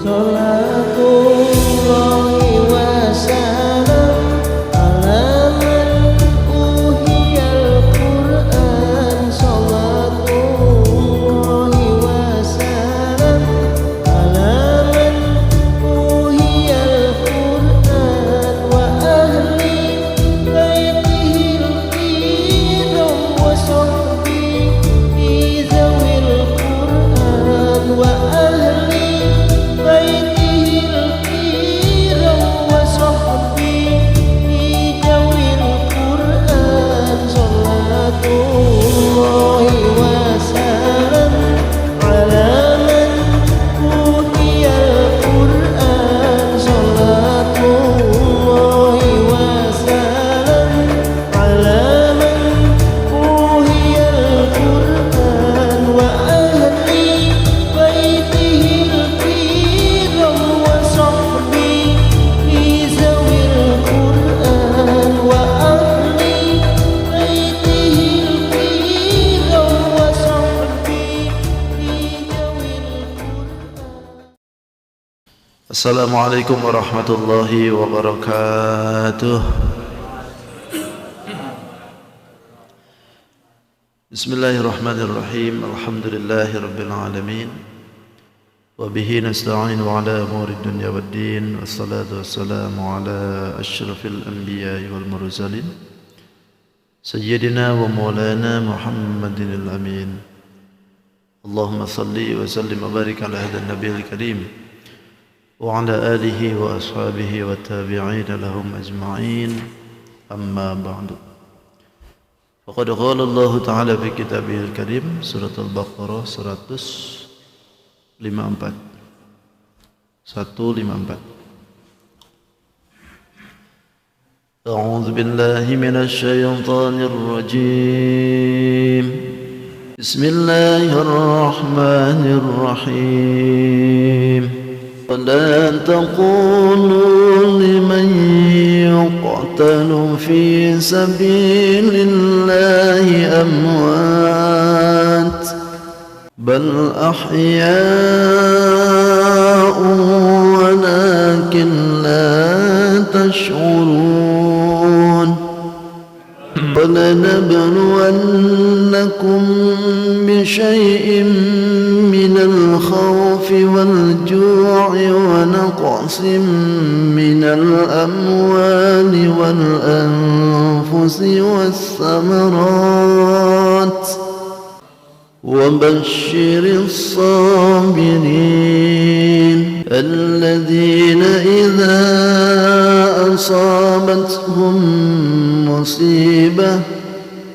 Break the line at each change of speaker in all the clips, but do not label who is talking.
Salatullahi wasalam ala man uhiyal Qur'an. Salatullahi wasalam ala man uhiyal Qur'an wa ahli baitihil kiram wa sahbihi zawil Qur'an wa ahli baitihil kiram wa sahbihi zawil Qur'an. Salatullahi wasalam ala man uhiyal Qur'an. Salatullahi wasalam ala man uhiyal Qur'an wa ahli baitihil kiram wa sahbihi zawil Qur'an wa ahli baitihil kiram wa sahbihi zawil Qur'an.
Assalamualaikum warahmatullahi wabarakatuh. Bismillahirrahmanirrahim. Alhamdulillahi rabbil alamin. Wa bihi nasta'in wa ala umuri dunya waddin. Wassalatu wassalamu ala asyrafil anbiya'i wal mursalin Sayyidina wa maulana Muhammadin al-amin. Allahumma salli wa sallim wa barik ala hadha an-nabiyil karim wa ala alihi wa ashabihi wa tabi'in lahum ajma'in. Amma ba'du. Faqad qala Allah Ta'ala fi kitabihil karim, surat Al-Baqarah 154. A'udzu billahi minasy syaithanir rajim. Bismillahirrahmanirrahim. ولا تقولوا لمن يقتل في سبيل الله أموات بل أحياء ولكن لا تشعرون ولنبلونكم بشيء من الخوف والجوع ونقص من الأموال والأنفس والثمرات وبشر الصابرين الذين إذا أصابتهم مصيبة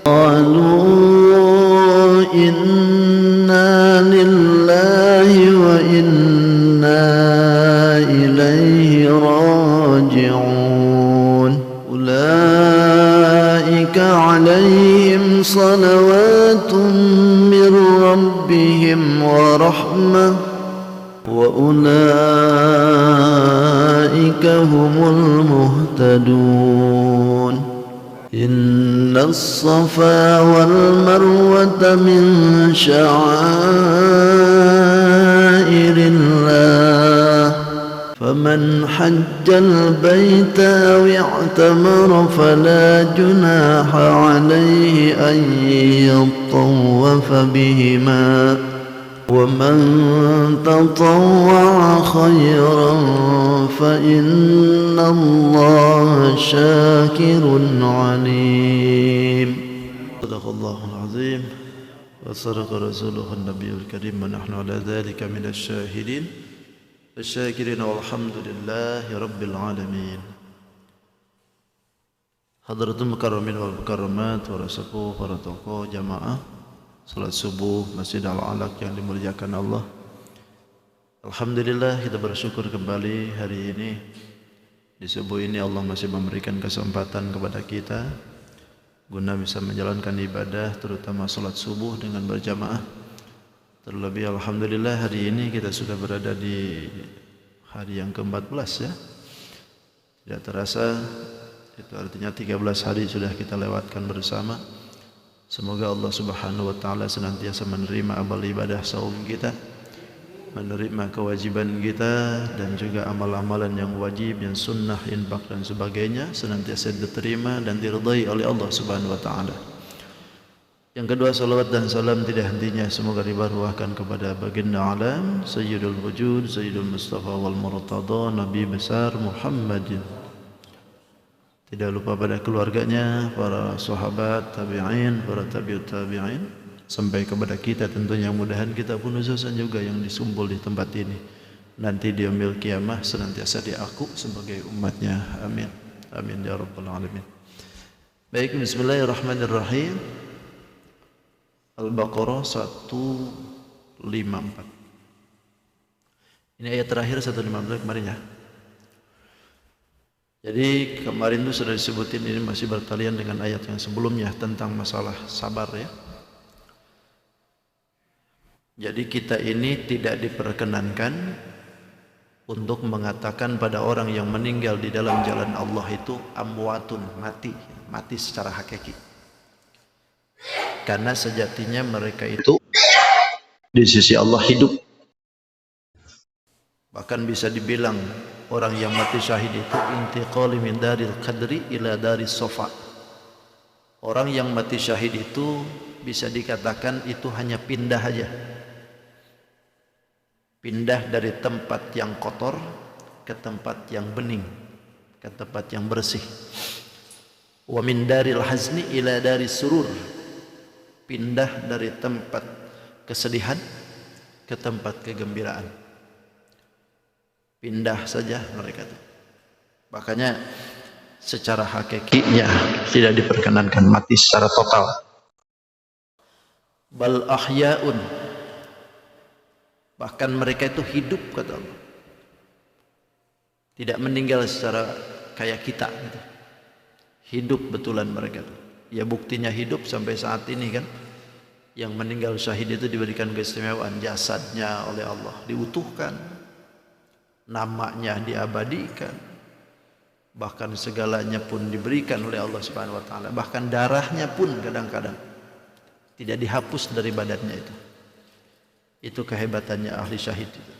قالوا إنا لله وإنا إليه راجعون أولئك عليهم صلوات من ربهم ورحمة وأولئك هم المهتدون إن الصفا والمروة من شعائر الله فمن حج البيت أو اعتمر فلا جناح عليه أن يطوف بهما ومن تطوع خيرا فإن الله شاكر عليم. صدق الله العظيم وصدق رسوله النبي الكريم ونحن على ذلك من الشاهدين الشاكرين والحمد لله رب العالمين. Hadratul mukarramin wal mukarramat, para sepuh, para tokoh, jamaah salat subuh Masjid Al-Alaq yang dimuliakan Allah. Alhamdulillah, kita bersyukur kembali hari ini. Di subuh ini Allah masih memberikan kesempatan kepada kita guna bisa menjalankan ibadah, terutama salat subuh dengan berjamaah. Terlebih alhamdulillah hari ini kita sudah berada di hari yang ke-14 ya. Tidak terasa, itu artinya 13 hari sudah kita lewatkan bersama. Semoga Allah Subhanahu wa taala senantiasa menerima amal ibadah saum kita menerima kewajiban kita dan juga amal-amalan yang wajib, yang sunnah, infak dan sebagainya senantiasa diterima dan diridai oleh Allah Subhanahu wa taala. Yang kedua, salawat dan salam tidak hentinya semoga dibarwahkan kepada baginda alam Sayyidul Wujud, Sayyidul Mustafa wal Murtada, Nabi besar Muhammadin. Tidak lupa pada keluarganya, para sahabat, tabi'in, para tabi'ut tabi'in, sampai kepada kita tentunya. Mudahan kita pun khususan juga yang disumpul di tempat ini nanti di yaumil kiamah senantiasa diaku sebagai umatnya. Amin. Amin ya rabbal alamin. Baik, bismillahirrahmanirrahim. Al-Baqarah 154. Ini ayat terakhir 154 kemarin ya. Jadi kemarin itu sudah disebutin, ini masih bertalian dengan ayat yang sebelumnya tentang masalah sabar ya. Jadi kita ini tidak diperkenankan untuk mengatakan pada orang yang meninggal di dalam jalan Allah itu amwatun, mati secara hakiki. Karena sejatinya mereka itu di sisi Allah hidup. Bahkan bisa dibilang orang yang mati syahid itu intiqali min daril qadri ila daris sofa. Orang yang mati syahid itu bisa dikatakan itu hanya pindah aja. Pindah dari tempat yang kotor ke tempat yang bening, ke tempat yang bersih. Wa min daril hazni ila daris surur. Pindah dari tempat kesedihan ke tempat kegembiraan. Pindah saja mereka itu. Makanya secara hakikinya tidak diperkenankan mati secara total. Bal ahya'un. Bahkan mereka itu hidup kata Allah. Tidak meninggal secara kayak kita gitu. Hidup betulan mereka itu. Ya buktinya hidup sampai saat ini kan. Yang meninggal syahid itu diberikan keistimewaan jasadnya oleh Allah, diutuhkan, namanya diabadikan, bahkan segalanya pun diberikan oleh Allah Subhanahu wa taala, bahkan darahnya pun kadang-kadang tidak dihapus dari badannya itu. Itu kehebatannya ahli syahid itu.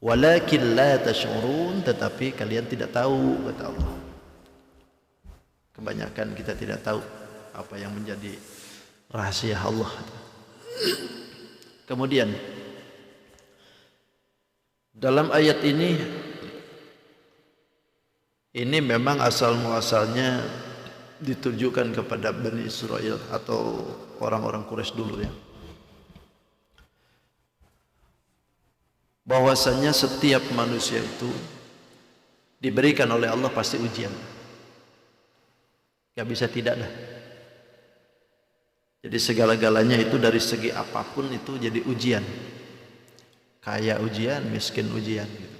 Walakin la tash'urun, tetapi kalian tidak tahu kata Allah. Kebanyakan kita tidak tahu apa yang menjadi rahasia Allah. Kemudian dalam ayat ini memang asal muasalnya ditujukan kepada Bani Israel atau orang-orang Quraisy dulu ya. Bahwasanya setiap manusia itu diberikan oleh Allah pasti ujian. Gak bisa tidak dah. Jadi segala-galanya itu dari segi apapun itu jadi ujian. Kaya ujian, miskin ujian gitu.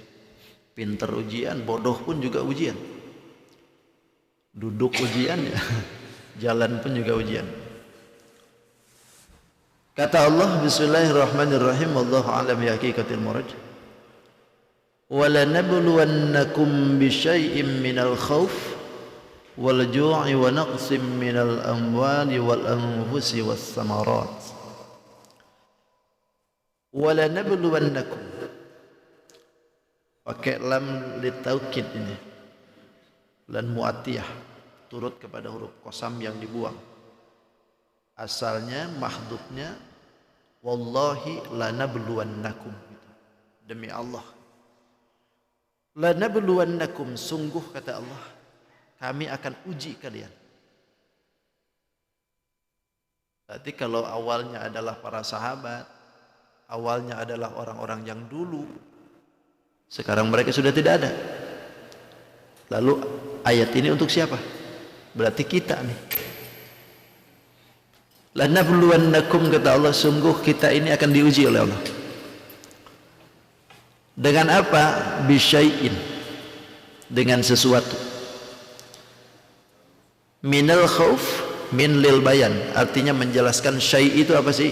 Pinter ujian, bodoh pun juga ujian. Duduk ujian ya. Jalan pun juga ujian. Kata Allah, bismillahirrahmanirrahim, wallahu a'lam bi haqiqatil murad. Wa lanabluwannakum bisyai'im minal khauf wal ju'i wa naqsim minal amwali wal anfusi was samarat. Wa lanabluwannakum. Pakai lam litaukid ini. Lan mu'atiyah turut kepada huruf qasam yang dibuang. Asalnya mahdhufnya wallahi lanabluwannakum. Demi Allah. Lanabluwannakum, sungguh kata Allah, kami akan uji kalian. Berarti kalau awalnya adalah para sahabat, awalnya adalah orang-orang yang dulu, sekarang mereka sudah tidak ada. Lalu ayat ini untuk siapa? Berarti kita nih. Lanabluwannakum kata Allah, sungguh kita ini akan diuji oleh Allah. Dengan apa? Bisyai'in, dengan sesuatu. Minal khauf, min lil bayan, artinya menjelaskan syai' itu apa sih?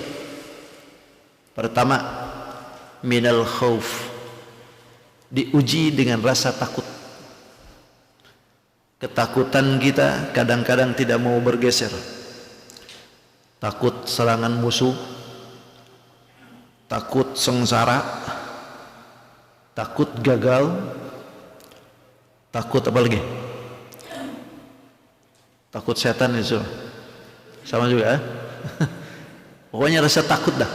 Pertama, minal khauf, diuji dengan rasa takut. Ketakutan kita kadang-kadang tidak mau bergeser. Takut serangan musuh, takut sengsara, takut gagal, takut apa lagi? Takut setan itu sama juga. Pokoknya rasa takut dah.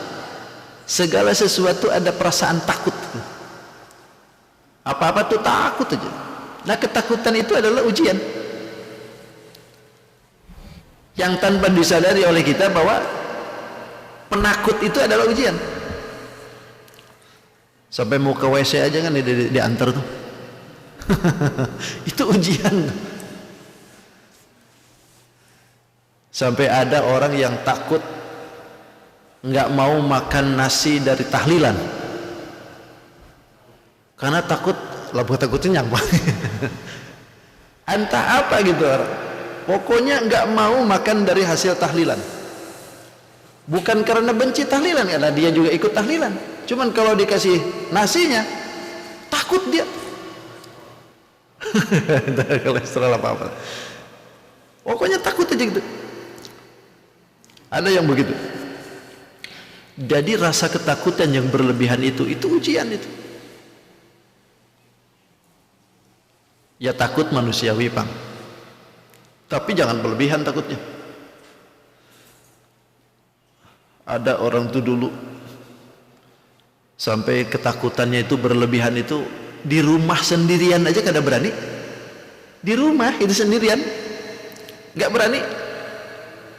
Segala sesuatu ada perasaan takut. Apa-apa tuh takut aja. Nah, ketakutan itu adalah ujian yang tanpa disadari oleh kita bahwa penakut itu adalah ujian. Sampai mau ke WC aja kan diantar tuh. Itu ujian. Sampai ada orang yang takut nggak mau makan nasi dari tahlilan karena takut, lah buat takutnya nyampe. Entah apa gitu orang. Pokoknya nggak mau makan dari hasil tahlilan. Bukan karena benci tahlilan, karena dia juga ikut tahlilan. Cuman kalau dikasih nasinya, takut dia. Kolesterol apa-apa. Pokoknya takut aja gitu. Ada yang begitu. Jadi rasa ketakutan yang berlebihan itu ujian itu. Ya takut manusiawi, Bang. Tapi jangan berlebihan takutnya. Ada orang tuh dulu sampai ketakutannya itu berlebihan itu di rumah sendirian aja kada berani. Di rumah itu sendirian nggak berani.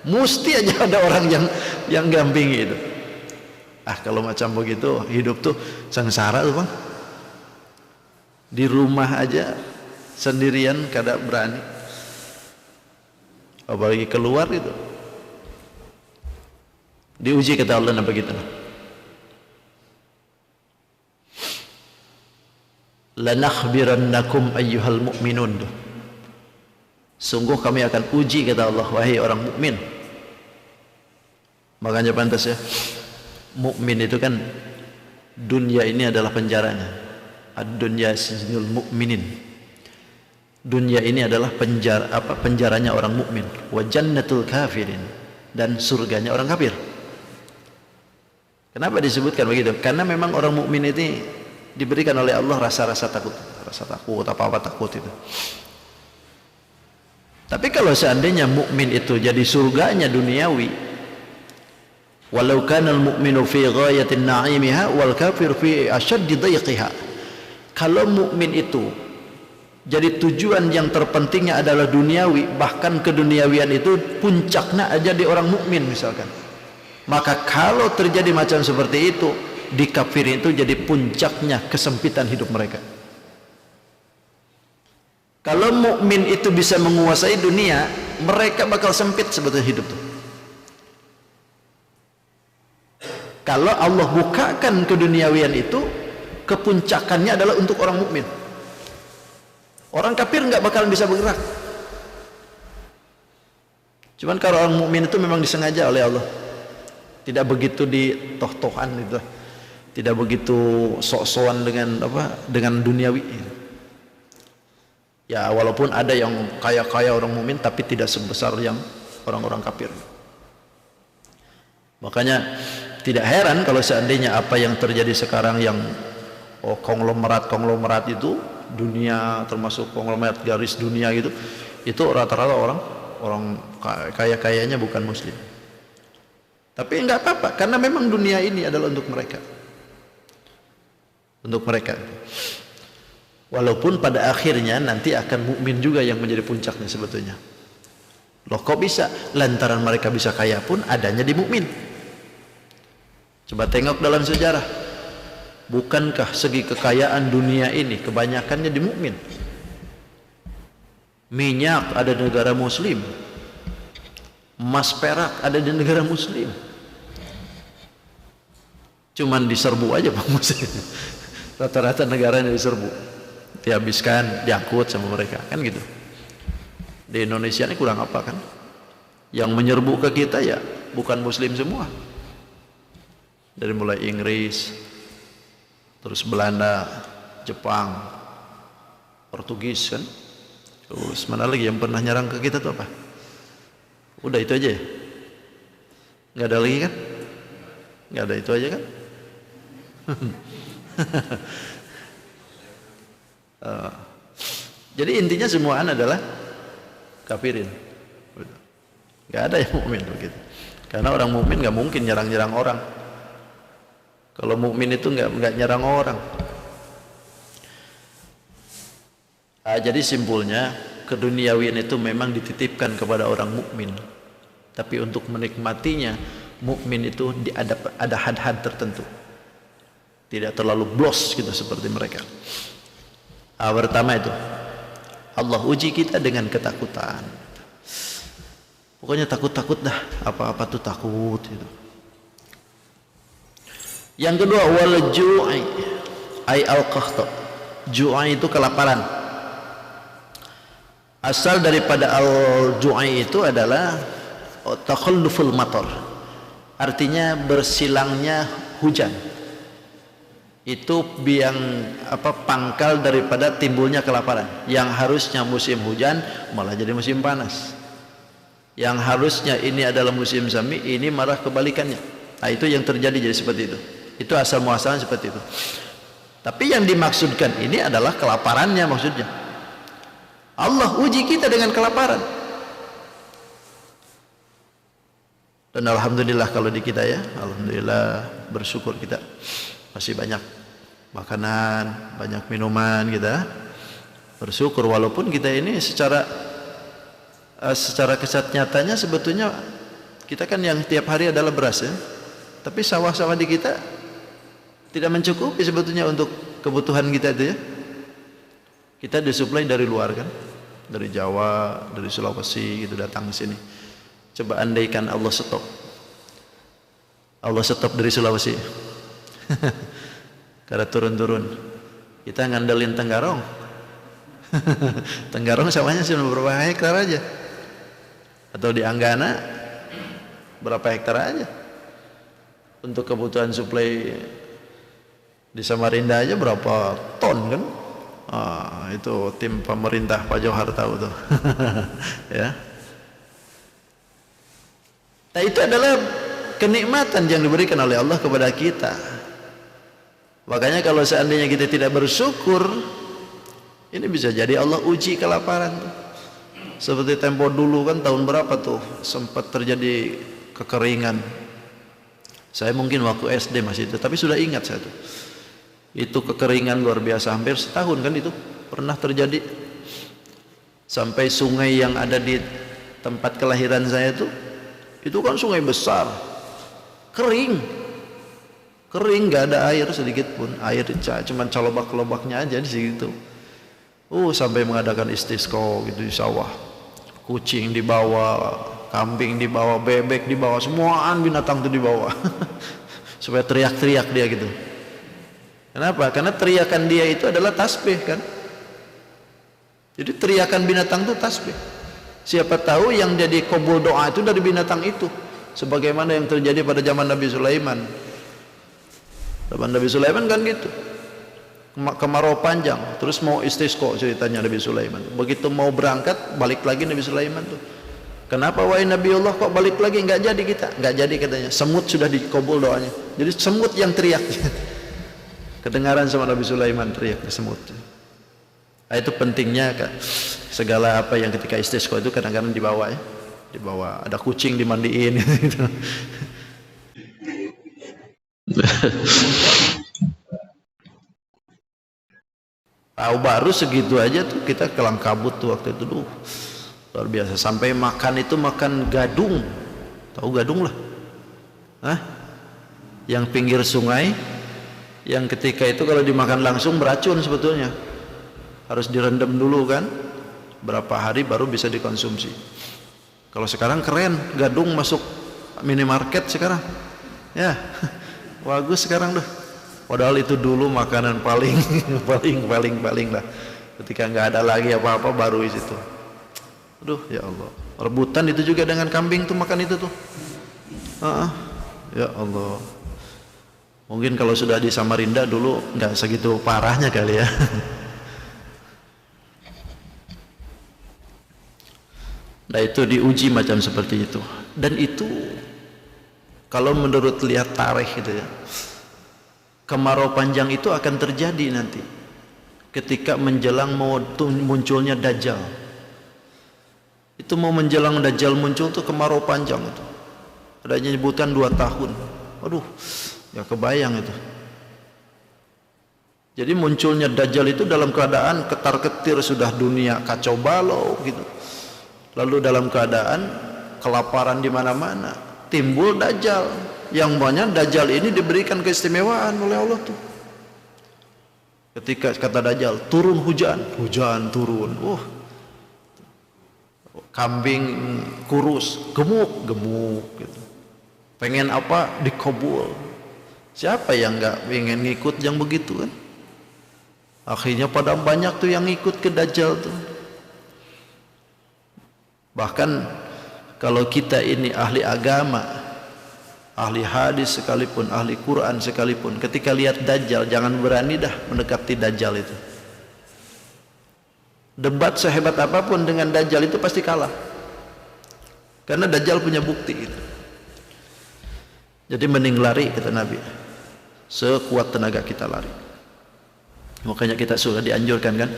Mesti aja ada orang yang gampingi itu. Kalau macam begitu hidup tuh sengsara tuh, Bang. Di rumah aja sendirian kada berani. Apalagi keluar itu. Diuji kata Allah begitu. Lanakhbirannakum ayyuhal mu'minun. Sungguh kami akan uji kata Allah, wahai orang mukmin. Makanya pantas ya, mukmin itu kan dunia ini adalah penjaranya. Ad-dunya sijnul mukminin. Dunia ini adalah penjaranya orang mukmin. Wa jannatul kafirin, dan surganya orang kafir. Kenapa disebutkan begitu? Karena memang orang mukmin ini diberikan oleh Allah rasa-rasa takut, apa-apa takut itu. Tapi kalau seandainya mukmin itu jadi surganya duniawi, walau kana al-mu'minu fi ghayatin na'imiha wal kafir fi ashaddi dhayqiha. Kalau mukmin itu jadi tujuan yang terpentingnya adalah duniawi, bahkan keduniawian itu puncaknya aja di orang mukmin misalkan. Maka kalau terjadi macam seperti itu, di kafirin itu jadi puncaknya kesempitan hidup mereka. Kalau mukmin itu bisa menguasai dunia, mereka bakal sempit sebetulnya hidup tuh. Kalau Allah bukakan keduniawian itu, kepuncakannya adalah untuk orang mukmin. Orang kafir nggak bakalan bisa bergerak. Cuman kalau orang mukmin itu memang disengaja oleh Allah. Tidak begitu ditoh-tohan itu. Tidak begitu sok-sokan dengan duniawi. Ya walaupun ada yang kaya-kaya orang mukmin tapi tidak sebesar yang orang-orang kafir. Makanya tidak heran kalau seandainya apa yang terjadi sekarang yang konglomerat itu dunia, termasuk konglomerat garis dunia gitu, itu rata-rata orang kaya-kayanya bukan muslim. Tapi enggak apa-apa karena memang dunia ini adalah untuk mereka. Untuk mereka. Walaupun pada akhirnya nanti akan mukmin juga yang menjadi puncaknya sebetulnya. Loh kok bisa? Lantaran mereka bisa kaya pun adanya di mukmin. Coba tengok dalam sejarah. Bukankah segi kekayaan dunia ini kebanyakannya di mukmin? Minyak ada di negara muslim. Emas perak ada di negara muslim. Cuman diserbu aja Pak Muslim. Rata-rata negaranya diserbu, dihabiskan, diangkut sama mereka, kan gitu. Di Indonesia ini kurang apa kan? Yang menyerbu ke kita ya bukan muslim semua. Dari mulai Inggris, terus Belanda, Jepang, Portugis kan. Terus mana lagi yang pernah nyerang ke kita tuh apa? Udah itu aja ya? Nggak ada lagi kan? Nggak ada itu aja kan? Jadi intinya semuaan adalah kafirin. Gak ada yang mukmin begitu. Karena orang mukmin nggak mungkin nyerang-nyerang orang. Kalau mukmin itu nggak nyerang orang. Jadi simpulnya keduniawian itu memang dititipkan kepada orang mukmin. Tapi untuk menikmatinya, mukmin itu ada had-had tertentu. Tidak terlalu blos gitu seperti mereka. Pertama itu, Allah uji kita dengan ketakutan. Pokoknya takut-takut dah, apa-apa tuh takut gitu. Yang kedua, wal ju'i ay al-qahta. Ju'i itu kelaparan. Asal daripada al-ju'i itu adalah takhalluful matar. Artinya bersilangnya hujan. Itu yang pangkal daripada timbulnya kelaparan. Yang harusnya musim hujan malah jadi musim panas. Yang harusnya ini adalah musim semi, ini malah kebalikannya. Nah, itu yang terjadi jadi seperti itu. Itu asal muasalnya seperti itu. Tapi yang dimaksudkan ini adalah kelaparannya maksudnya. Allah uji kita dengan kelaparan. Dan alhamdulillah kalau di kita ya, alhamdulillah bersyukur kita masih banyak makanan, banyak minuman kita. Bersyukur walaupun kita ini secara kesat nyatanya sebetulnya kita kan yang tiap hari adalah beras ya. Tapi sawah-sawah di kita tidak mencukupi sebetulnya untuk kebutuhan kita itu ya. Kita disuplai dari luar kan, dari Jawa, dari Sulawesi gitu datang ke sini. Coba andaikan Allah stop dari Sulawesi karena turun-turun, kita ngandelin Tenggarong. Tenggarong sawahnya cuma berapa hektar aja, atau di Anggana berapa hektar aja. Untuk kebutuhan suplai di Samarinda aja berapa ton kan. Itu tim pemerintah Pak Johar tahu tuh. Ya. Nah, itu adalah kenikmatan yang diberikan oleh Allah kepada kita. Makanya kalau seandainya kita tidak bersyukur, ini bisa jadi Allah uji kelaparan tuh. Seperti tempo dulu kan tahun berapa tuh sempat terjadi kekeringan. Saya mungkin waktu SD masih itu, tapi sudah ingat saya tuh. Itu kekeringan luar biasa, hampir setahun kan itu pernah terjadi. Sampai sungai yang ada di tempat kelahiran saya tuh, itu kan sungai besar, kering, nggak ada air sedikit pun, air cuma calobak-kelobaknya aja di situ. Sampai mengadakan istisqa gitu di sawah, kucing dibawa, kambing dibawa, bebek dibawa, semuaan binatang itu dibawa, supaya teriak-teriak dia gitu. Kenapa? Karena teriakan dia itu adalah tasbih kan. Jadi teriakan binatang itu tasbih. Siapa tahu yang jadi kabul doa itu dari binatang itu, sebagaimana yang terjadi pada zaman Nabi Sulaiman. Zaman Nabi Sulaiman kan gitu, kemarau panjang, terus mau istisqa ceritanya Nabi Sulaiman. Begitu mau berangkat, balik lagi Nabi Sulaiman tuh. Kenapa wahai Nabi Allah kok balik lagi? Nggak jadi kita, nggak jadi katanya. Semut sudah dikabul doanya. Jadi semut yang teriak. Kedengaran sama Nabi Sulaiman teriak ke semut. Nah, itu pentingnya kan, segala apa yang ketika istisqa itu kadang-kadang dibawa ya, dibawa ada kucing dimandiin gitu. Tahu baru segitu aja tuh kita kelang kabut tuh waktu itu tuh luar biasa. Sampai makan itu makan gadung, tahu gadung lah, yang pinggir sungai, yang ketika itu kalau dimakan langsung beracun sebetulnya. Harus direndam dulu kan, berapa hari baru bisa dikonsumsi. Kalau sekarang keren, gadung masuk minimarket sekarang ya. Bagus sekarang tuh. Padahal itu dulu makanan paling lah. Ketika nggak ada lagi apa-apa baru di situ. Aduh ya Allah. Rebutan itu juga dengan kambing tuh makan itu tuh. Ya Allah. Mungkin kalau sudah di Samarinda dulu nggak segitu parahnya kali ya. Nah itu diuji macam seperti itu. Dan itu kalau menurut lihat tarikh gitu ya, kemarau panjang itu akan terjadi nanti ketika menjelang mau munculnya Dajjal. Itu mau menjelang Dajjal muncul tuh kemarau panjang itu. Ada nyebutan 2 tahun. Aduh, ya kebayang itu. Jadi munculnya Dajjal itu dalam keadaan ketar-ketir, sudah dunia kacau balau gitu. Lalu dalam keadaan kelaparan di mana-mana, timbul Dajjal. Yang banyak Dajjal ini diberikan keistimewaan oleh Allah tuh. Ketika kata Dajjal, turun hujan, hujan turun. Kambing kurus, gemuk, gemuk gitu. Pengen apa dikabul. Siapa yang nggak pengen ngikut yang begitu kan? Akhirnya pada banyak tuh yang ikut ke Dajjal tuh. Bahkan kalau kita ini ahli agama, ahli hadis sekalipun, ahli Quran sekalipun, ketika lihat Dajjal jangan berani dah mendekati Dajjal itu. Debat sehebat apapun dengan Dajjal itu pasti kalah. Karena Dajjal punya bukti itu. Jadi mending lari kata Nabi. Sekuat tenaga kita lari. Makanya kita sudah dianjurkan kan,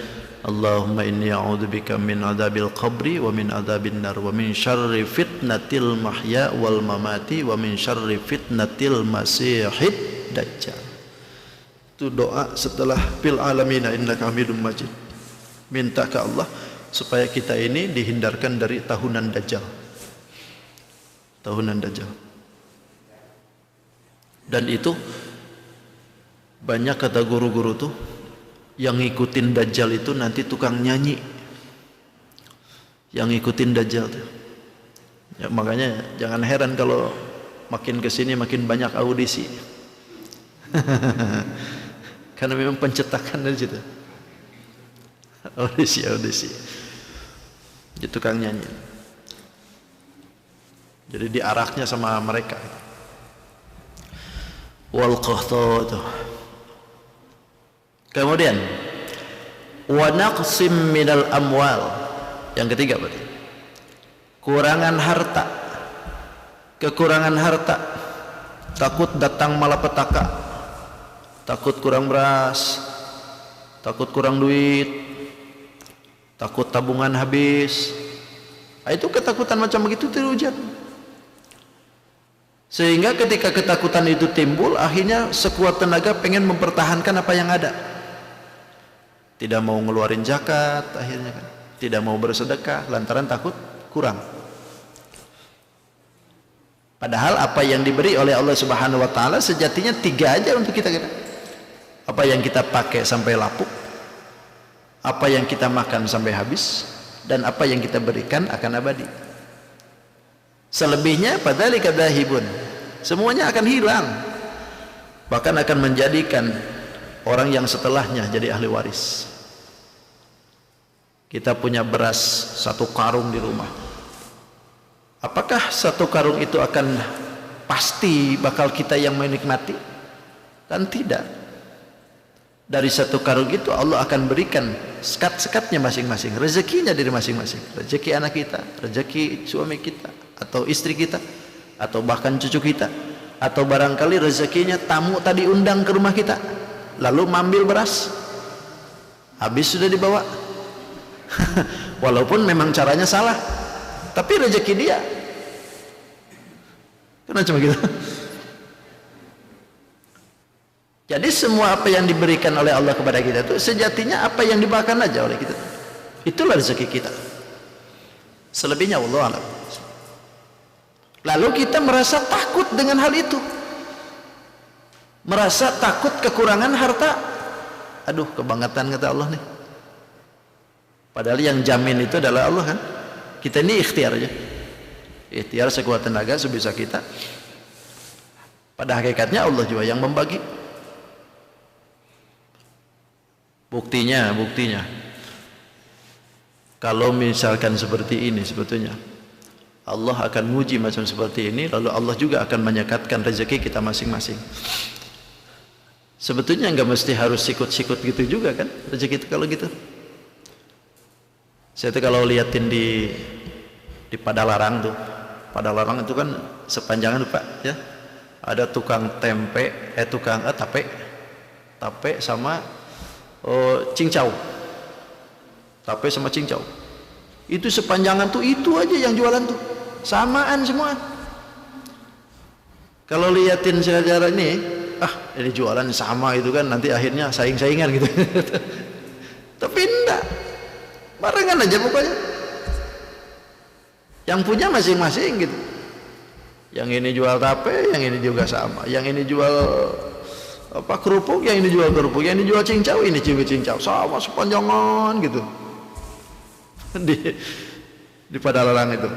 Allahumma inni a'udzubika min adzabil qabri wa min adzabin nar wa min syarri fitnatil mahya wal mamati wa min syarri fitnatil masihid dajjal. Itu doa setelah fil alamina innaka hamidum majid. Minta ke Allah supaya kita ini dihindarkan dari tahunan Dajjal. Tahunan Dajjal. Dan itu banyak kata guru-guru tuh yang ngikutin Dajjal itu nanti tukang nyanyi. Yang ngikutin Dajjal tuh. Ya, makanya jangan heran kalau makin kesini makin banyak audisi. Karena memang pencetakan dari situ. Audisi. Jadi tukang nyanyi. Jadi diaraknya sama mereka. Wal qahtatu. Kemudian wa naqsim minal amwal. Yang ketiga berarti kurangan harta. Kekurangan harta. Takut datang malapetaka. Takut kurang beras. Takut kurang duit. Takut tabungan habis. Itu ketakutan macam begitu terwujud. Sehingga ketika ketakutan itu timbul, akhirnya sekuat tenaga pengen mempertahankan apa yang ada. Tidak mau ngeluarin zakat akhirnya kan. Tidak mau bersedekah lantaran takut kurang. Padahal apa yang diberi oleh Allah Subhanahu wa taala sejatinya 3 aja untuk kita. Apa yang kita pakai sampai lapuk, apa yang kita makan sampai habis, dan apa yang kita berikan akan abadi. Selebihnya padahal kadahibun, semuanya akan hilang, bahkan akan menjadikan orang yang setelahnya jadi ahli waris. Kita punya beras 1 karung di rumah, apakah 1 karung itu akan pasti bakal kita yang menikmati? Kan tidak. Dari 1 karung itu Allah akan berikan sekat-sekatnya masing-masing, rezekinya dari masing-masing, rezeki anak kita, rezeki suami kita atau istri kita, atau bahkan cucu kita, atau barangkali rezekinya tamu tadi undang ke rumah kita lalu mengambil beras habis sudah dibawa. Walaupun memang caranya salah, tapi rezeki dia. Kenapa cuma gitu? Jadi semua apa yang diberikan oleh Allah kepada kita itu sejatinya apa yang dimakan aja oleh kita. Itulah rezeki kita. Selebihnya Allah alam. Lalu kita merasa takut dengan hal itu, merasa takut kekurangan harta. Aduh, kebangetan kata Allah nih. Padahal yang jamin itu adalah Allah kan. Kita ini ikhtiar aja, ikhtiar sekuat tenaga sebisa kita. Pada hakikatnya Allah juga yang membagi. Buktinya kalau misalkan seperti ini, sebetulnya Allah akan menguji macam seperti ini, lalu Allah juga akan menyekatkan rezeki kita masing-masing. Sebetulnya nggak mesti harus sikut-sikut gitu juga kan rezeki itu kalau gitu. Saya tuh kalau liatin di Padalarang tuh, Padalarang itu kan sepanjangan Pak ya, ada tukang tempe, tukang tape, tape sama cincau. Tape sama cincau. Itu sepanjangan tuh itu aja yang jualan tuh. Samaan semua. Kalau liatin secara ini, ini jualan sama itu kan nanti akhirnya saing-saingan gitu. Tapi enggak. Barengan aja pokoknya. Yang punya masing-masing gitu. Yang ini jual tape, yang ini juga sama. Yang ini jual kerupuk, yang ini jual kerupuk, yang ini jual cincau, ini juga cincau, sama sepanjangan gitu. Di Padalarang itu.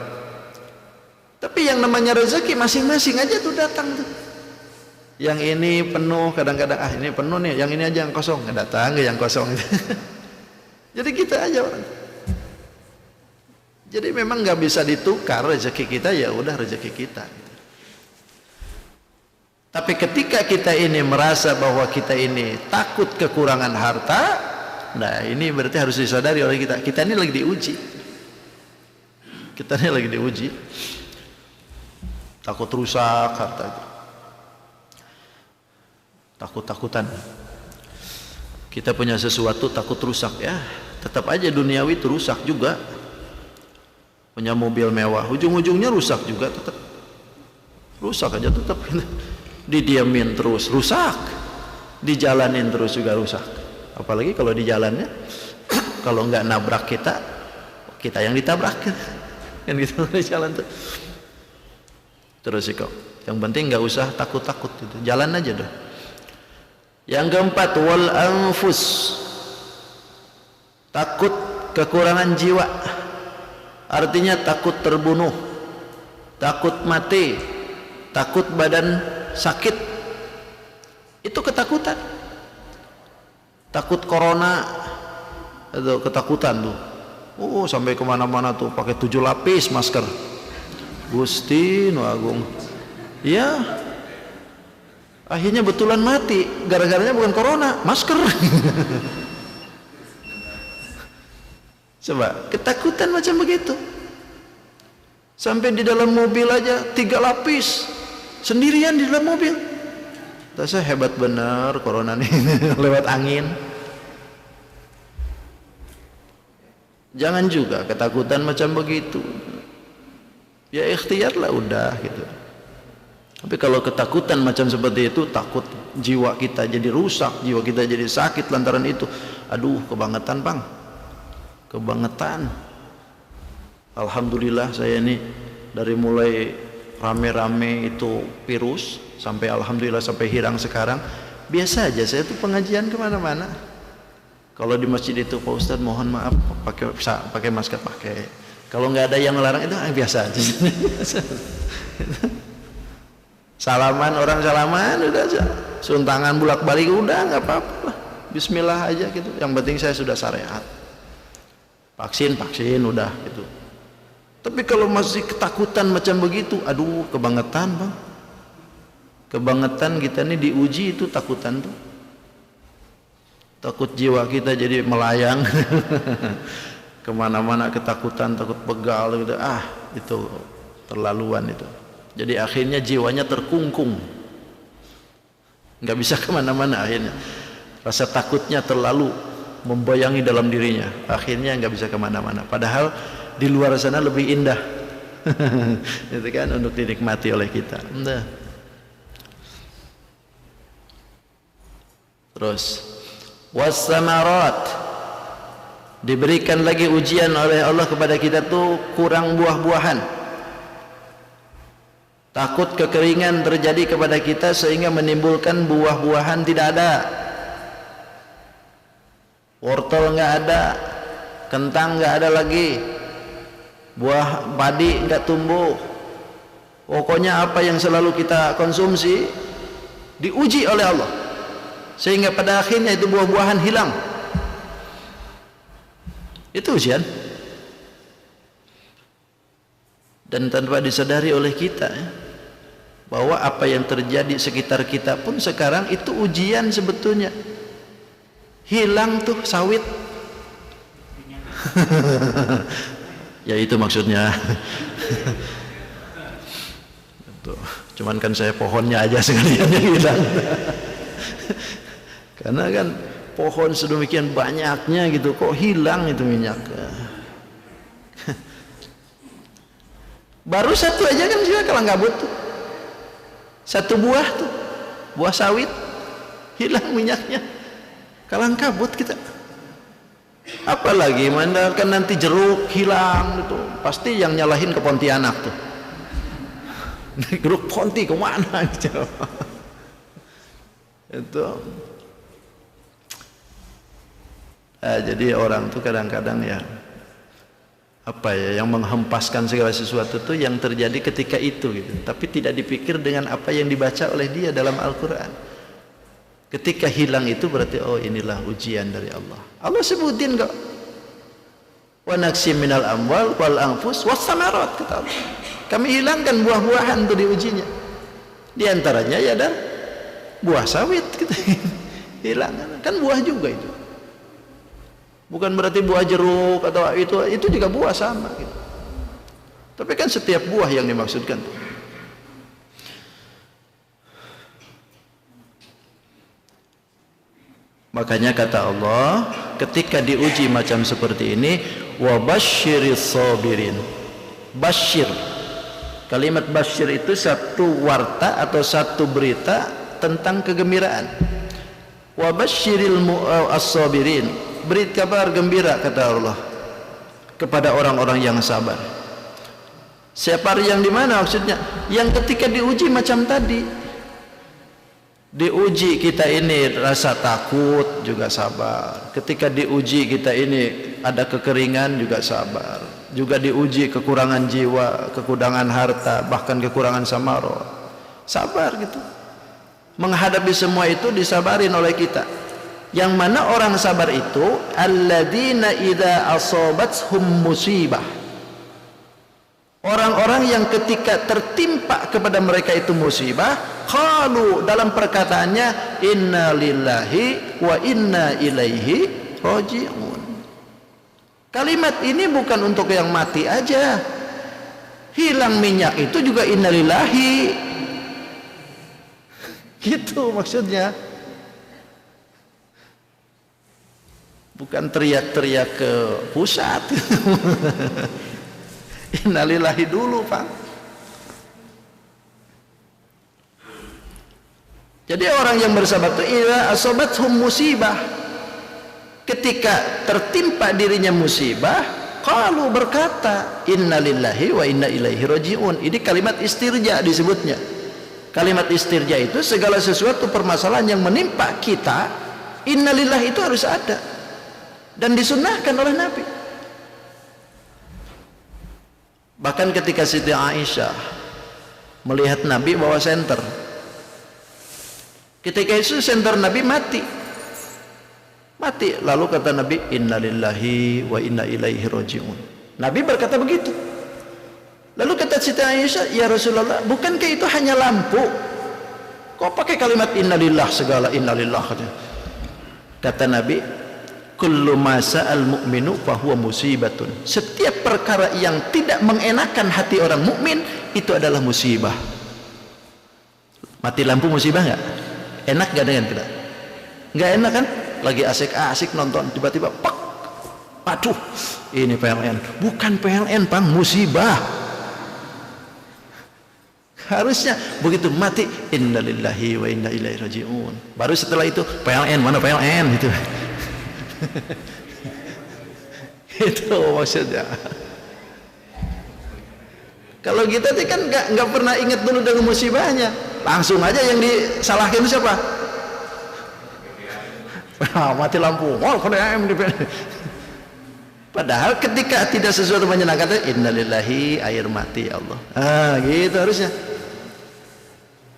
Tapi yang namanya rezeki masing-masing aja tuh datang tuh. Yang ini penuh, kadang-kadang ini penuh nih, yang ini aja yang kosong, datang ke yang kosong itu. Jadi kita aja orang. Jadi memang nggak bisa ditukar rezeki kita, ya udah rezeki kita. Tapi ketika kita ini merasa bahwa kita ini takut kekurangan harta, nah ini berarti harus disadari oleh kita. Kita ini lagi diuji. Kita ini lagi diuji. Takut rusak harta itu. Takut-takutan. Kita punya sesuatu takut rusak, ya tetap aja duniawi itu rusak juga. Punya mobil mewah, ujung-ujungnya rusak juga, tetap rusak aja, tetap didiamin terus rusak, dijalanin terus juga rusak. Apalagi kalau di jalannya kalau nggak nabrak kita yang ditabrak kan gitu di jalan tuh. Terus kok yang penting nggak usah takut-takut gitu, jalan aja dah. Yang keempat, wal anfus, takut kekurangan jiwa. Artinya takut terbunuh, takut mati, takut badan sakit. Itu ketakutan. Takut corona, itu ketakutan tuh. Sampai kemana-mana tuh pakai 7 lapis masker. Gusti Nu Agung. Ya, akhirnya betulan mati. Gara-garanya bukan corona, masker. Coba, ketakutan macam begitu. Sampai di dalam mobil aja 3 lapis, sendirian di dalam mobil. Saya hebat benar corona nih. Lewat angin. Jangan juga ketakutan macam begitu. Ya ikhtiarlah udah gitu. Tapi kalau ketakutan macam seperti itu, takut jiwa kita jadi rusak, jiwa kita jadi sakit lantaran itu. Aduh, kebangetan Bang. Kebangetan. Alhamdulillah saya ini dari mulai rame-rame itu virus sampai alhamdulillah sampai hilang sekarang, biasa aja saya tuh pengajian kemana-mana. Kalau di masjid itu Pak Ustadz mohon maaf pakai masker pakai. Kalau nggak ada yang melarang itu biasa aja. Salaman orang salaman udah aja. Suntangan bolak-balik udah nggak apa-apa. Bismillah aja gitu. Yang penting saya sudah syariat. Vaksin udah gitu. Tapi kalau masih ketakutan macam begitu, aduh kebangetan Bang. Kebangetan kita ini diuji itu takutan tuh. Takut jiwa kita jadi melayang. Kemana-mana ketakutan, takut begal gitu. Itu terlaluan itu. Jadi akhirnya jiwanya terkungkung. Nggak bisa kemana-mana akhirnya. Rasa takutnya terlalu membayangi dalam dirinya, akhirnya nggak bisa kemana-mana. Padahal di luar sana lebih indah, itu kan untuk dinikmati oleh kita. Nah. Terus, wassamarat, diberikan lagi ujian oleh Allah kepada kita tuh kurang buah-buahan. Takut kekeringan terjadi kepada kita sehingga menimbulkan buah-buahan tidak ada. Wortel nggak ada, kentang nggak ada lagi, buah padi nggak tumbuh. Pokoknya apa yang selalu kita konsumsi diuji oleh Allah, sehingga pada akhirnya itu buah-buahan hilang. Itu ujian. Dan tanpa disadari oleh kita bahwa apa yang terjadi sekitar kita pun sekarang itu ujian sebetulnya. Hilang tuh sawit. Ya itu maksudnya. Cuman kan saya pohonnya aja sekalian yang hilang. Karena kan pohon sedemikian banyaknya gitu, kok hilang itu minyak. Baru satu aja kan juga kalang kabut tuh. Satu buah tuh, buah sawit, hilang minyaknya. Kalang kabut kita. Apalagi mana kan nanti jeruk hilang gitu, pasti yang nyalahin ke Pontianak tuh. Jeruk Ponti kemana gitu. Itu. Jadi orang tuh kadang-kadang ya apa ya, yang menghempaskan segala sesuatu tuh yang terjadi ketika itu gitu, tapi tidak dipikir dengan apa yang dibaca oleh dia dalam Al-Quran. Ketika hilang itu berarti oh inilah ujian dari Allah. Allah sebutin kok, wa naqsim minal amwal wal anfus was samarat, kata Allah. Kami hilangkan buah-buahan untuk diujinya. Di antaranya ya dan buah sawit kita hilang, kan buah juga itu. Bukan berarti buah jeruk atau itu juga buah sama gitu. Tapi kan setiap buah yang dimaksudkan. Makanya kata Allah, ketika diuji macam seperti ini, wa basyiris sabirin. Basyir. Kalimat basyir itu satu warta atau satu berita tentang kegembiraan. Wa basyiril as-sabirin. Beri kabar gembira, kata Allah, kepada orang-orang yang sabar. Sabar yang di mana maksudnya? Yang ketika diuji macam tadi. Diuji kita ini rasa takut juga sabar. Ketika diuji kita ini ada kekeringan juga sabar. Juga diuji kekurangan jiwa, kekurangan harta, bahkan kekurangan samaro. Sabar gitu. Menghadapi semua itu disabarin oleh kita. Yang mana orang sabar itu alladzina idza asabathum musibah. Orang-orang yang ketika tertimpa kepada mereka itu musibah, qalu, dalam perkataannya, inna lillahi wa inna ilaihi raji'un. Kalimat ini bukan untuk yang mati aja. Hilang minyak itu juga inna lillahi. Gitu maksudnya. Bukan teriak-teriak ke pusat. Innalillahi dulu, Pak. Jadi orang yang bersabar itu idza asabathum musibah, ketika tertimpa dirinya musibah, qalu, berkata, innalillahi wa inna ilaihi raji'un. Ini kalimat istirja disebutnya. Kalimat istirja itu segala sesuatu permasalahan yang menimpa kita, innalillahi itu harus ada. Dan disunnahkan oleh Nabi. Bahkan ketika Siti Aisyah melihat Nabi bawa senter, ketika itu senter Nabi mati. Lalu kata Nabi, innalillahi wa inna ilaihi raji'un. Nabi berkata begitu. Lalu kata Siti Aisyah, ya Rasulullah, bukankah itu hanya lampu? Kok pakai kalimat innalillah segala, innalillah? Kata Nabi, kullu ma sa'al mu'minu fahuwa musibatun. Setiap perkara yang tidak mengenakan hati orang mukmin itu adalah musibah. Mati lampu musibah enggak? Enak enggak dengan kita? Enggak enak kan? Lagi asik-asik nonton, tiba-tiba pak. Aduh, ini PLN. Bukan PLN, Bang, musibah. Harusnya begitu mati, innalillahi wa inna ilaihi raji'un. Baru setelah itu PLN, mana PLN gitu. Itu maksudnya. Kalau kita kan nggak pernah ingat dulu dengan musibahnya, langsung aja yang disalahkan siapa? Mati lampu, oh KDM. Padahal ketika tidak sesuatu menyenangkan, innalillahi, air mati ya Allah. Gitu harusnya.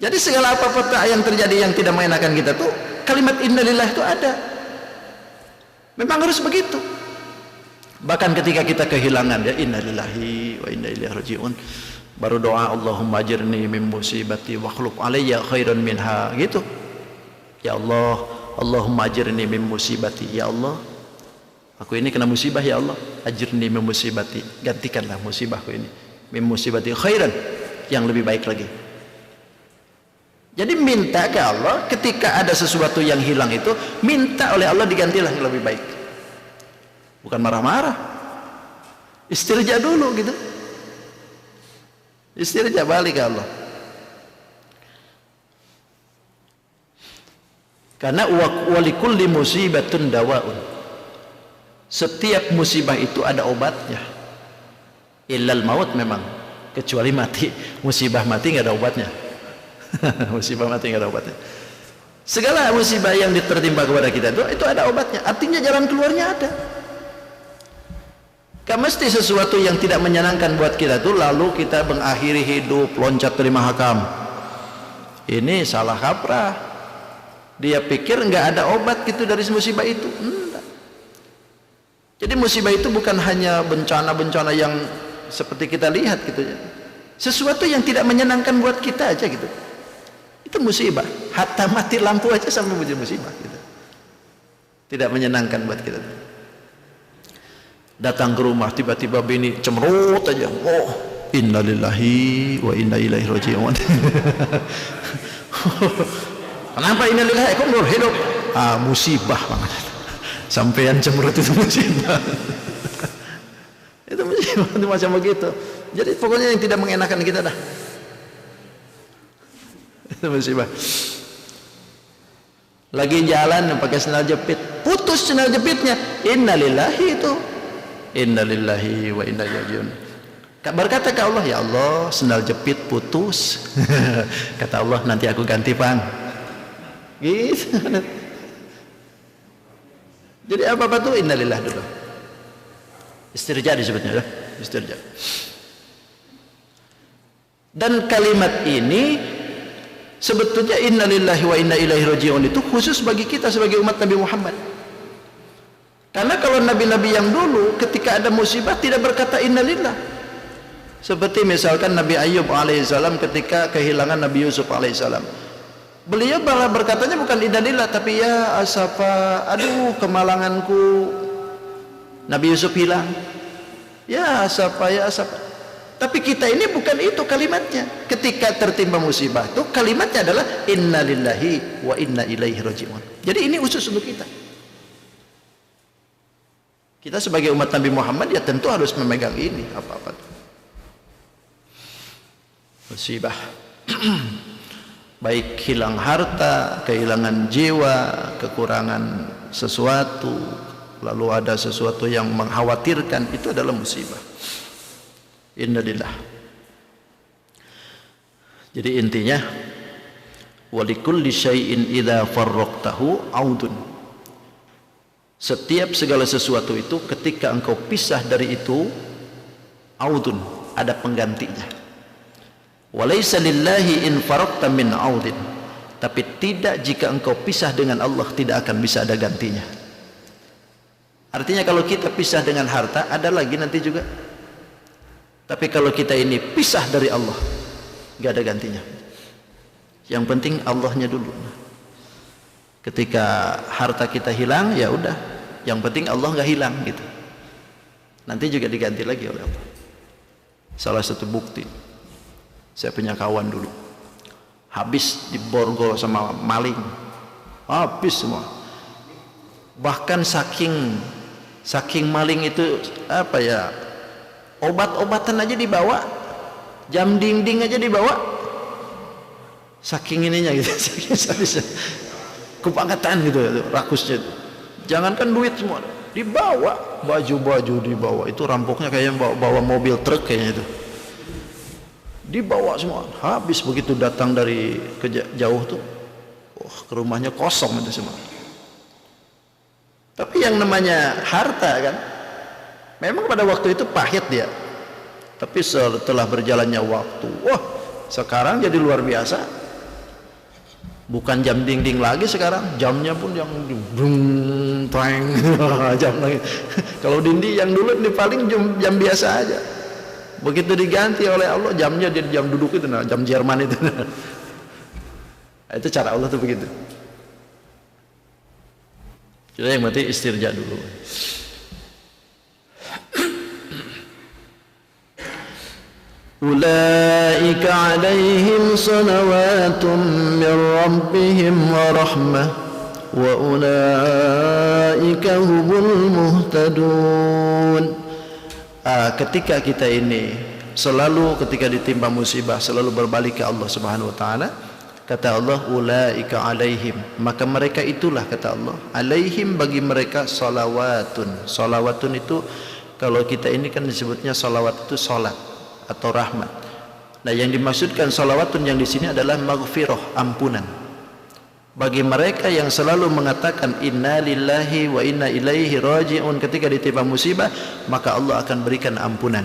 Jadi segala apa-apa yang terjadi yang tidak mengenakan kita tuh, kalimat innalillahi itu ada. Memang harus begitu. Bahkan ketika kita kehilangan, ya innalillahi wa inna ilaihi raji'un, baru doa Allahumma ajirni min musibati wa khuluf alayya khairan minha, gitu. Ya Allah, Allahumma ajirni min musibati, ya Allah, aku ini kena musibah, ya Allah, ajirni min musibati, gantikanlah musibahku ini, min musibati khairan, yang lebih baik lagi. Jadi minta ke Allah ketika ada sesuatu yang hilang itu, minta oleh Allah digantilah yang lebih baik. Bukan marah-marah. Istirja dulu gitu. Istirja, balik ke Allah. Karena walikulli musibatun dawaun. Setiap musibah itu ada obatnya. Illal maut memang, kecuali mati. Musibah mati nggak ada obatnya. Musibah mati nggak ada obatnya. Segala musibah yang ditertimpa kepada kita itu ada obatnya. Artinya jalan keluarnya ada. Gak mesti sesuatu yang tidak menyenangkan buat kita tuh lalu kita mengakhiri hidup loncat dari mahakam. Ini salah kaprah. Dia pikir nggak ada obat gitu dari musibah itu. Enggak. Jadi musibah itu bukan hanya bencana-bencana yang seperti kita lihat gitu ya. Sesuatu yang tidak menyenangkan buat kita aja gitu. Itu musibah. Hatta mati lampu aja sampai menjadi musibah gitu. Tidak menyenangkan buat kita. Datang ke rumah tiba-tiba bini cemberut aja. Oh, innalillahi wa inna ilaihi raji'un. Kenapa innalillahi? Kok baru hidup? Ah, musibah banget. Sampean cemberut itu musibah. Itu musibah itu macam begitu. Jadi pokoknya yang tidak mengenakan kita dah. Itu musibah. Lagi jalan pakai sendal jepit, putus sendal jepitnya. Innalillahi itu. Innalillahi wa inna ilaihi raji'un. Berkata ke Allah, ya Allah, sendal jepit putus. Kata Allah, nanti aku ganti, Bang. Gitu. Jadi apa-apa tuh innalillah dulu. Istirja disebutnya, istirja. Dan kalimat ini sebetulnya innalillahi wa inna ilaihi raji'un itu khusus bagi kita sebagai umat Nabi Muhammad. Karena kalau nabi-nabi yang dulu ketika ada musibah tidak berkata innalillah. Seperti misalkan Nabi Ayub alaihissalam ketika kehilangan Nabi Yusuf alaihissalam. Beliau malah berkatanya bukan innalillah tapi ya asafa, aduh kemalanganku. Nabi Yusuf hilang. Ya asafa, ya asafa. Tapi kita ini bukan itu kalimatnya. Ketika tertimpa musibah itu kalimatnya adalah innalillahi wa inna ilaihi raji'un. Jadi ini khusus untuk kita. Kita sebagai umat Nabi Muhammad ya tentu harus memegang ini apa-apa musibah. Baik hilang harta, kehilangan jiwa, kekurangan sesuatu, lalu ada sesuatu yang mengkhawatirkan, itu adalah musibah. Innalillah. Jadi intinya walikulli syai'in idza farraqtahu audun. Setiap segala sesuatu itu ketika engkau pisah dari itu audun, ada penggantinya. Walaysa lillahi in faraqta min audin. Tapi tidak jika engkau pisah dengan Allah tidak akan bisa ada gantinya. Artinya kalau kita pisah dengan harta ada lagi nanti juga. Tapi kalau kita ini pisah dari Allah enggak ada gantinya. Yang penting Allahnya dulu. Ketika harta kita hilang ya udah, yang penting Allah nggak hilang gitu. Nanti juga diganti lagi oleh Allah. Salah satu bukti, saya punya kawan dulu habis diborgol sama maling, habis semua. Bahkan saking maling itu apa ya, obat-obatan aja dibawa, jam dinding aja dibawa, saking ininya gitu, saking sadisnya. Kebangetan gitu rakusnya. Jangankan duit semua dibawa, baju-baju dibawa, itu rampoknya kayak bawa mobil truk kayaknya itu dibawa semua. Habis begitu datang dari jauh tuh ke rumahnya kosong itu semua. Tapi yang namanya harta kan memang pada waktu itu pahit dia, tapi setelah berjalannya waktu wah sekarang jadi luar biasa. Bukan jam dinding lagi sekarang, jamnya pun yang brung tang jam lagi. Kalau dinding yang dulu ini paling jam biasa aja. Begitu diganti oleh Allah jamnya jadi jam duduk itu, nah, jam Jerman itu. Itu cara Allah tuh begitu. Jadi yang berarti istirja dulu. ulaika 'alaihim salawatun min rabbihim wa rahmah wa ulaika humul muhtadun. Ketika kita ini selalu ketika ditimpa musibah selalu berbalik ke Allah Subhanahu wa taala, kata Allah ulaika 'alaihim, maka mereka itulah, kata Allah, 'alaihim, bagi mereka salawatun. Salawatun itu kalau kita ini kan disebutnya salawat itu salat atau rahmat. Nah, yang dimaksudkan salawatun yang di sini adalah maghfirah, ampunan. Bagi mereka yang selalu mengatakan inna lillahi wa inna ilaihi raji'un ketika ditimpa musibah, maka Allah akan berikan ampunan.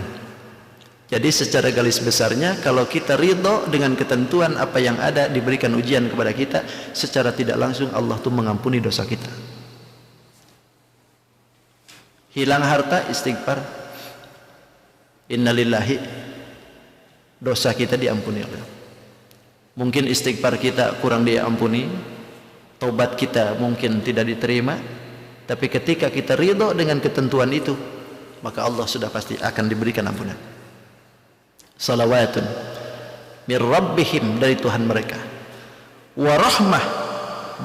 Jadi secara garis besarnya, kalau kita ridho dengan ketentuan apa yang ada, diberikan ujian kepada kita, secara tidak langsung Allah tuh mengampuni dosa kita. Hilang harta, istighfar, innalillahi, dosa kita diampuni oleh Allah. Mungkin istighfar kita kurang diampuni, taubat kita mungkin tidak diterima, tapi ketika kita ridho dengan ketentuan itu, maka Allah sudah pasti akan diberikan ampunan. Salawatun min rabbihim, dari Tuhan mereka, wa rahmah,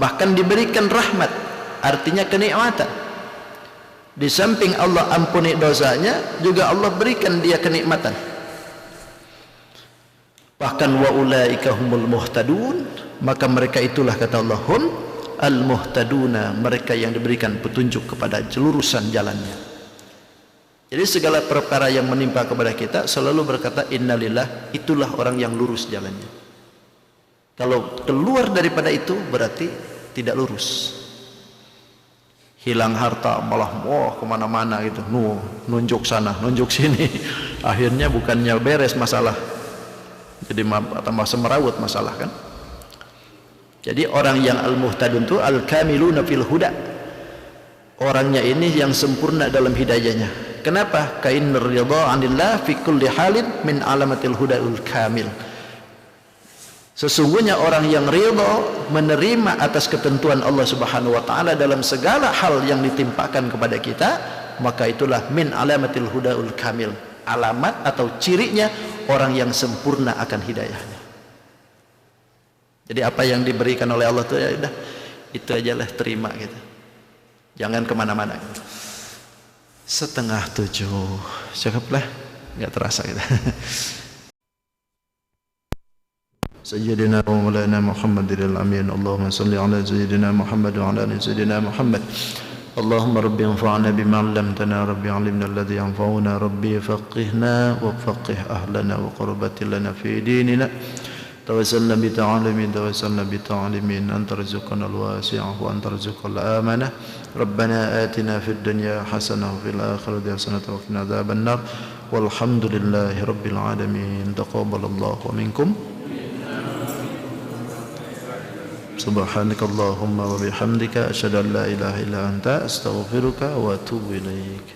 bahkan diberikan rahmat, artinya kenikmatan. Di samping Allah ampuni dosanya, juga Allah berikan dia kenikmatan. Bahkan wa ulaika humul muhtadun, maka mereka itulah, kata Allah, hum al muhtaduna, mereka yang diberikan petunjuk kepada lurusan jalannya. Jadi segala perkara yang menimpa kepada kita selalu berkata innalillah, itulah orang yang lurus jalannya. Kalau keluar daripada itu berarti tidak lurus. Hilang harta malah kemana-mana gitu, nunjuk sana nunjuk sini, akhirnya bukannya beres masalah, jadi tambah semerawut masalah kan. Jadi orang yang al-muhtadun itu al-kamiluna fil huda, orangnya ini yang sempurna dalam hidayahnya. Kenapa? Ka'innar ridha 'anillah fi kulli halin min alamatil hudaul kamil. Sesungguhnya orang yang ridha, menerima atas ketentuan Allah Subhanahu wa taala dalam segala hal yang ditimpakan kepada kita, maka itulah min alamatil hudaul kamil, alamat atau cirinya orang yang sempurna akan hidayahnya. Jadi apa yang diberikan oleh Allah itu ya udah, itu ajalah, terima gitu. Jangan kemana-mana gitu. 6:30 cukuplah, nggak terasa gitu. Sayyidina wa maulana Muhammadil amin. Allahumma salli ala sayyidina Muhammad wa ala ali sayyidina Muhammad. Allahumma rabbi anfa'na bima 'allamtana, rabbi 'allimna alladhi yanfa'una, rabbi faqihna wa faqih ahlana wa qurbati lana fi dinina. Tawassalna bi ta'alimin, tawassalna bi ta'alimin, anta rizqana al-wasi'ah wa anta rizqal amanah. Rabbana atina fid dunya hasanah wa fil akhirati hasanah wa qina adzaban nar. Walhamdulillahi rabbil alamin. Taqabbalallahu minkum. Subhanakallahumma wa bihamdika asyhadu an la ilaha illa anta astaghfiruka wa atubu ilaik.